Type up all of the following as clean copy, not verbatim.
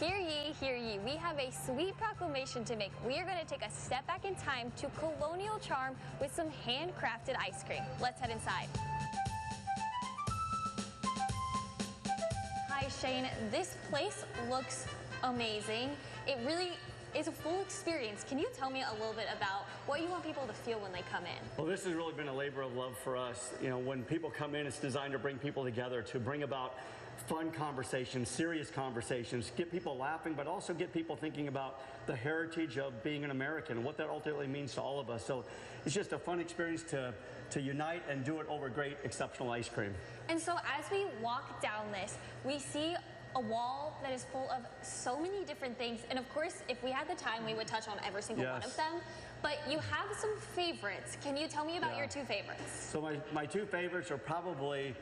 Hear ye, hear ye. We have a sweet proclamation to make. We are going to take a step back in time to colonial charm with some handcrafted ice cream. Let's head inside. Hi, Shane. This place looks amazing. It really is a full experience. Can you tell me a little bit about what you want people to feel when they come in? Well, this has really been a labor of love for us. You know, when people come in, it's designed to bring people together, to bring about fun conversations, serious conversations, get people laughing, but also get people thinking about the heritage of being an American and what that ultimately means to all of us. So it's just a fun experience to unite and do it over great, exceptional ice cream. And so as we walk down this, we see a wall that is full of so many different things. And of course, if we had the time, we would touch on every single one of them. But you have some favorites. Can you tell me about your two favorites? So my two favorites are probably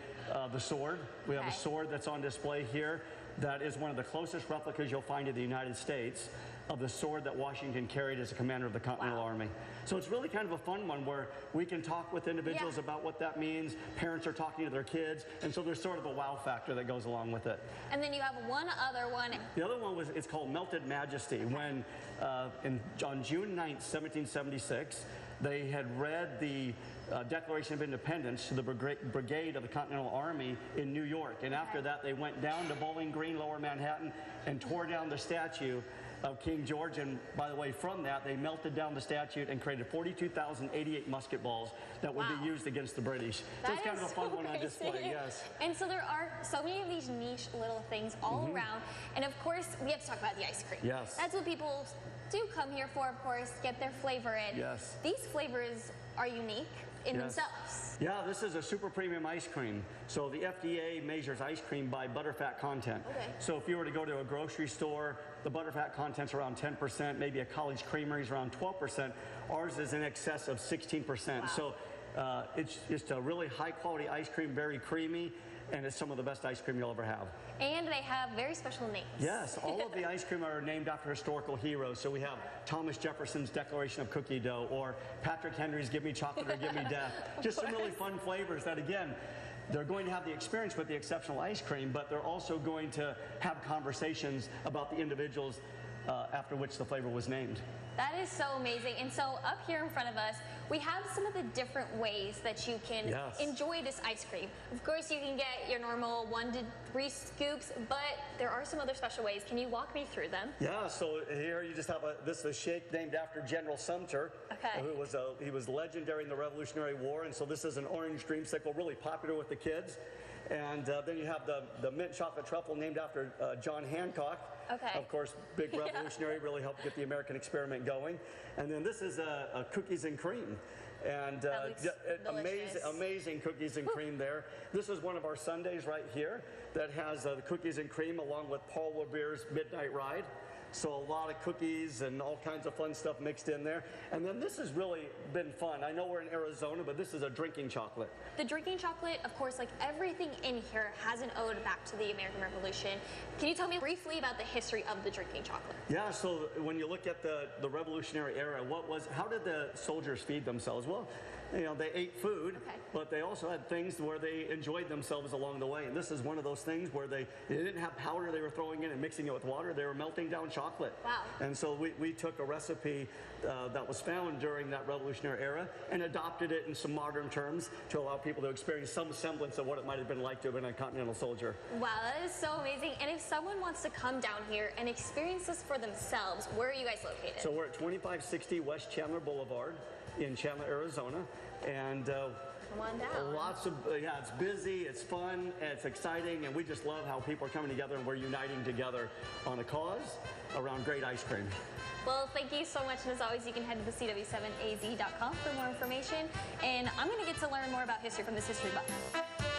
the sword. We have a sword that's on display here that is one of the closest replicas you'll find in the United States of the sword that Washington carried as a commander of the Continental Army. So it's really kind of a fun one where we can talk with individuals about what that means. Parents are talking to their kids, and so there's sort of a wow factor that goes along with it. And then you have one other one. The other one it's called Melted Majesty. When on June 9th, 1776, they had read the Declaration of Independence to the brigade of the Continental Army in New York. And after that, they went down to Bowling Green, Lower Manhattan, and tore down the statue of King George. And by the way, from that, they melted down the statue and created 42,088 musket balls that would be used against the British. So it's kind of a fun one on display, yes. And so there are so many of these niche little things all around. And of course, we have to talk about the ice cream. Yes. That's what people do come here for, of course, get their flavor in. Yes. These flavors are unique in themselves. Yeah, this is a super premium ice cream. So the FDA measures ice cream by butterfat content. Okay. So if you were to go to a grocery store, the butterfat content's around 10%, maybe a college creamery is around 12%. Ours is in excess of 16%. Wow. So it's just a really high quality ice cream, very creamy, and it's some of the best ice cream you'll ever have. And they have very special names. Yes, all of the ice cream are named after historical heroes. So we have Thomas Jefferson's Declaration of Cookie Dough, or Patrick Henry's Give Me Chocolate or Give Me Death. Just some really fun flavors that, again, they're going to have the experience with the exceptional ice cream, but they're also going to have conversations about the individuals after which the flavor was named. That is so amazing. And so up here in front of us, we have some of the different ways that you can enjoy this ice cream. Of course, you can get your normal 1 to 3 scoops, but there are some other special ways. Can you walk me through them? Yeah, so here you just have this is a shake named after General Sumter, who he was legendary in the Revolutionary War, and so this is an orange dreamsicle, really popular with the kids. And then you have the mint chocolate truffle named after John Hancock. Okay. Of course, big revolutionary, really helped get the American experiment going. And then this is a cookies and cream. And amazing cookies and cream there. This is one of our sundaes right here that has the cookies and cream along with Paul Revere's Midnight Ride. So a lot of cookies and all kinds of fun stuff mixed in there. And then this has really been fun. I know we're in Arizona, but this is a drinking chocolate. The drinking chocolate, of course, like everything in here has an ode back to the American Revolution. Can you tell me briefly about the history of the drinking chocolate? Yeah, so when you look at the Revolutionary era, how did the soldiers feed themselves? Well, you know, they ate food, but they also had things where they enjoyed themselves along the way. And this is one of those things where they didn't have powder they were throwing in and mixing it with water. They were melting down chocolate. Wow. And so we took a recipe that was found during that Revolutionary era and adopted it in some modern terms to allow people to experience some semblance of what it might have been like to have been a Continental soldier. Wow, that is so amazing. And if someone wants to come down here and experience this for themselves, where are you guys located? So we're at 2560 West Chandler Boulevard in Chandler, Arizona. And come on down. Lots of, it's busy, it's fun, it's exciting, and we just love how people are coming together and we're uniting together on a cause around great ice cream. Well, thank you so much, and as always, you can head to the CW7az.com for more information, and I'm going to get to learn more about history from this history buff.